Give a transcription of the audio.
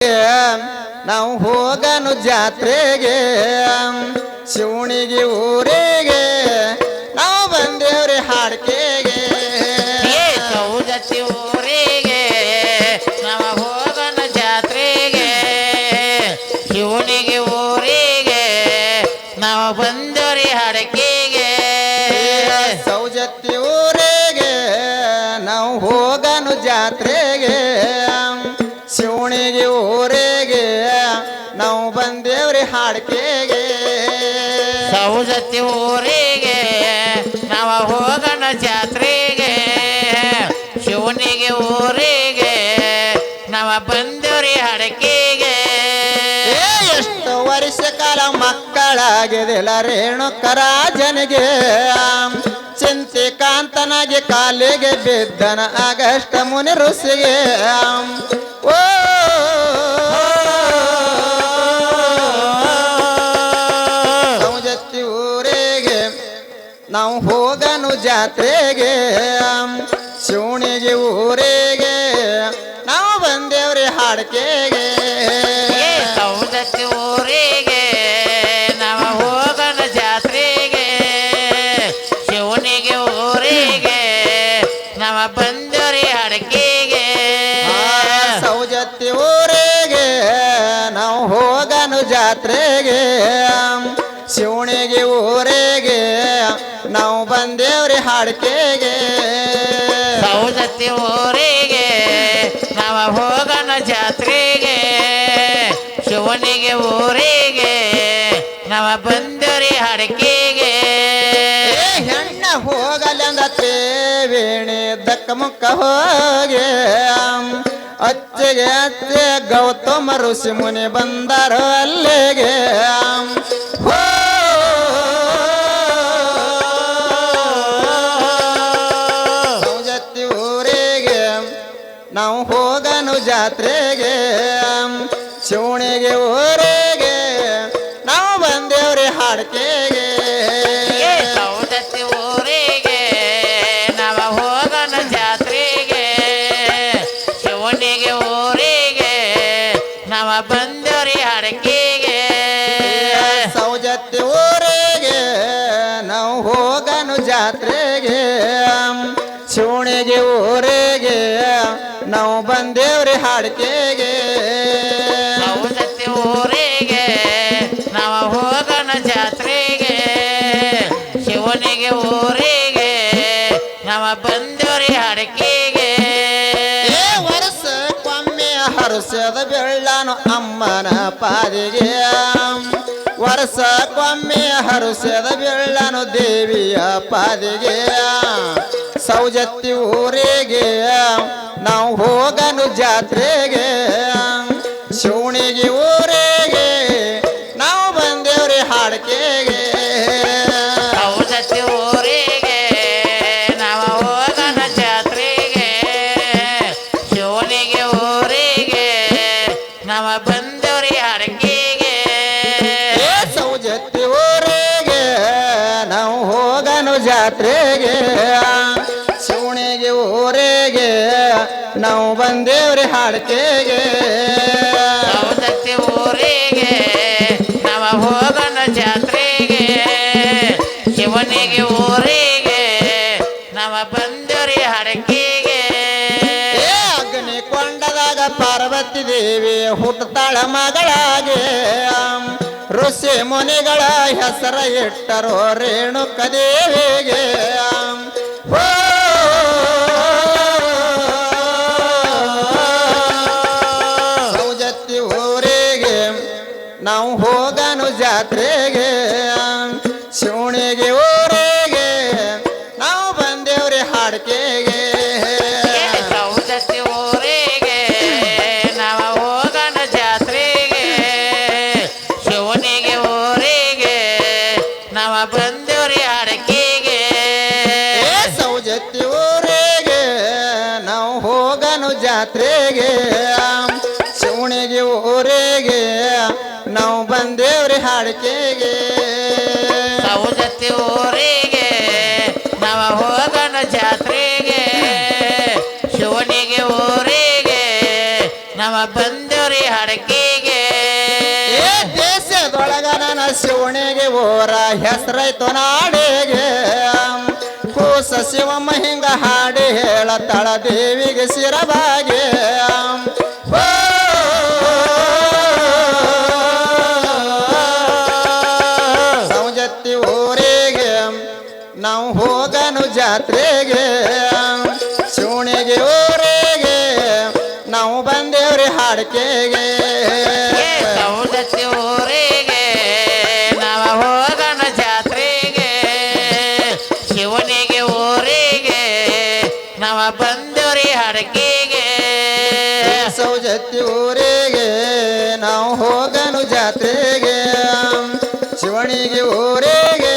ನಾವು ಹೋಗನು ಜಾತ್ರೆಗೆ ಶಿವಣಿಗೆ ಊರಿಗೆ ನಾವು ಬಂದೇವ್ರಿ ಹಾಡ್ಕೆಗೆ ಸೌದತ್ತಿ ಊರಿಗೆ ನಾವು ಹೋಗನು ಜಾತ್ರೆಗೆ ಶಿವನಿಗೆ ಊರಿಗೆ ನಾವು ಬಂದವ್ರಿ ಹಾಡ್ಕೆಗೆ ಸೌಜತ್ತಿ ಊರಿಗೆ ನಾವು ಹೋಗನು ಜಾತ್ರೆಗೆ ಶಿವಣಿಗೆ ಊರಿಗೆ ನಾವು ಬಂದೇವ್ರಿ ಹಾಡ್ಕೆಗೆ ಸೌದತ್ತಿ ಊರಿಗೆ ನಾವು ಹೋಗೋಣ ಜಾತ್ರೆಗೆ ಶಿವನಿಗೆ ಊರಿಗೆ ನಾವು ಬಂದವ್ರಿ ಹಡಕೆಗೆ ಎಷ್ಟು ವರ್ಷ ಕಾಲ ಮಕ್ಕಳಾಗಿದಿಲ್ಲ ರೇಣುಕರಾಜನಿಗೆ ಚಿಂತೆ ಕಾಂತನಾಗಿ ಕಾಲಿಗೆ ಬಿದ್ದನ ಆಗಷ್ಟ ಮುನಿ ಋಷಿಗೆ ಓ ಸೌಜತ್ತಿ ಊರಿಗೆ ನಾವು ಹೋಗನು ಜಾತ್ರೆಗೆ ಶಿವಣಿಗೆ ಊರಿಗೆ ನಾವು ಬಂದೇವ್ರಿ ಹಾಡ್ಕೆಗೆ ಸೌದತ್ತಿ ಊರಿಗೆ ನಾವು ಹೋಗೋಣ ಜಾತ್ರೆಗೆ ಶಿವನಿಗೆ ಊರಿಗೆ ನಾವು ಬಂದವ್ರಿ ಹಡಕೆಗೆ ಸೌಜತ್ತಿ ಊರಿಗೆ ನಾವು ಹೋಗನು ಜಾತ್ರೆಗೆ ಶಿವಣಿಗೆ ಊರಿಗೆ ನಾವು ಬಂದೇವ್ರಿ ಹಾಡ್ಕೆಗೆ ಸೌದತ್ತಿ ಊರಿಗೆ ನಾವು ಹೋಗೋಣ ಜಾತ್ರೆಗೆ ಶಿವನಿಗೆ ಊರಿಗೆ ನಾವು ಬಂದವ್ರಿ ಹಡಕೆಗೆ ಹೆಣ್ಣ ಹೋಗಲೆಂದ ವೇಣಿ ದಕ್ಕ ಮುಕ್ಕ ಹೋಗೆ ಅಚ್ಚೆಗೆ ಅಚ್ಚೆ ಗೌತಮ ಋಷಿ ಮುನಿ ಬಂದರು ಅಲ್ಲಿಗೆ ಸೌಜತ್ತಿ ಊರಿಗೆ ನಾವು ಹೋಗನು ಜಾತ್ರೆಗೆ ಶಿವಣಿಗೆ ಊರಿಗೆ ನಾವು ಬಂದೇವ್ರಿ ಹಾಡ್ಕೆಗೆ ಸೌದತ್ತಿ ಊರಿಗೆ ನಾವು ಹೋಗೋಣ ಜಾತ್ರೆಗೆ ಶಿವನಿಗೆ ಊರಿಗೆ ನಾವು ಬಂದವ್ರಿ ಹಡಕೆಗೆ ಸೌಜತ್ತಿ ಊರಿಗೆ ನಾವು ಹೋಗನು ಜಾತ್ರೆಗೆ ಶಿವಣಿಗೆ ಊರಿಗೆ ನಾವು ಬಂದೇವ್ರಿ ಹಾಡ್ಕೆಗೆ ಸೌದತ್ತಿ ಊರಿಗೆ ನಾವು ಹೋಗೋಣ ಜಾತ್ರೆಗೆ ಶಿವನಿಗೆ ಊರಿಗೆ ನಾವು ಬಂದವ್ರಿ ಹಡಕೆಗೆ ವರ್ಷಕ್ಕೊಮ್ಮೆ ಹರುಸದ ಬೆಳ್ಳನು ಅಮ್ಮನ ಪಾದಿಗೆ ವರ್ಷಕ್ಕೊಮ್ಮೆ ಹರುಸದ ಬೆಳ್ಳನು ದೇವಿಯ ಪಾದಿಗೆ ಸೌಜತ್ತಿ ಊರಿಗೆ ನಾವು ಹೋಗನು ಜಾತ್ರೆಗೆ ಶಿವಣಿಗೆ ಊರಿಗೆ ನಾವು ಬಂದೇವ್ರಿ ಹಾಡ್ಕೆಗೆ ಸೌದತ್ತಿ ಊರಿಗೆ ನಾವು ಹೋಗೋಣ ಜಾತ್ರೆಗೆ ಶಿವನಿಗೆ ಊರಿಗೆ ನಾವು ಬಂದವ್ರಿ ಹಡಕೆಗೆ ಸೌಜತ್ತಿ ಊರಿಗೆ ನಾವು ಹೋಗನು ಜಾತ್ರೆಗೆ ಶಿವಣಿಗೆ ಊರಿಗೆ ನಾವು ಬಂದೇವ್ರಿ ಹಾಡ್ಕೆಗೆ ಸೌದತ್ತಿ ಊರಿಗೆ ನಾವು ಹೋಗೋಣ ಜಾತ್ರೆಗೆ ಶಿವನಿಗೆ ಊರಿಗೆ ನಾವು ಬಂದವ್ರಿ ಹಡಕೆಗೆ ಅಗ್ನಿ ಕೊಂಡದಾಗ ಪಾರ್ವತಿ ದೇವಿ ಹುಟ್ಟತಾಳ ಮಗಳಾಗೆ ಋಷಿ ಮುನಿಗಳ ಹೆಸರ ಇಟ್ಟರು ರೇಣುಕ ದೇವಿಗೆ ಸೌಜತ್ತಿ ಊರಿಗೆ ನಾವು ಹೋಗನು ಜಾತ್ರೆಗೆ ಶಿವಣಿಗೆ ಊರಿಗೆ ನಾವು ಬಂದೇವ್ರಿ ಹಾಡ್ಕೆಗೆ ಸೌದತ್ತಿ ಊರಿಗೆ ನಾವು ಹೋಗೋಣ ಜಾತ್ರೆಗೆ ಶಿವನಿಗೆ ಊರಿಗೆ ನಾವು ಬಂದವ್ರಿ ಹಡಕೆಗೆ ಸೌಜತ್ತಿ ಊರಿಗೆ ನಾವು ಹೋಗನು ಜಾತ್ರೆಗೆ ಶಿವಣಿಗೆ ಊರಿಗೆ ನಾವು ಬಂದೇವ್ರಿ ಹಾಡ್ಕೆಗೆ ಸೌದತ್ತಿ ಊರಿಗೆ ನಾವು ಹೋಗೋಣ ಜಾತ್ರೆಗೆ ಶಿವನಿಗೆ ಊರಿಗೆ ನಮ್ಮ ಬಂದವ್ರಿ ಹಾಡ ಅಡಕೆಗೆ ಏ ದೇಶದೊಳಗ ನನ್ನ ಶಿವಣಿಗೆ ಓರ ಹೆಸರೈತು ನಾಡಿಗೆ ಕೂಸ ಶಿವಮ್ಮ ಹಿಂಗ ಹಾಡಿ ಹೇಳತ್ತಾಳ ದೇವಿಗೆ ಶಿರಬಾಗೆ ಓ ಸೌಜತ್ತಿ ಊರಿಗೆ ನಾವು ಹೋಗನು ಜಾತ್ರೆಗೆ ಶಿವಣಿಗೆ ಊರಿಗೆ ನಾವು ಬಂದೇವ್ರಿ ಹಾಡ್ಕೆಗೆ ಸೌದತ್ತಿ ಊರಿಗೆ ನಾವ ಹೋಗೋಣ ಜಾತ್ರೆಗೆ ಶಿವನಿಗೆ ಊರಿಗೆ ನಾವ ಬಂದವ್ರಿ ಅಡಕೆಗೆ ಸೌಜತ್ತಿ ಊರಿಗೆ ನಾವು ಹೋಗನು ಜಾತ್ರೆಗೆ ಶಿವಣಿಗೆ ಊರಿಗೆ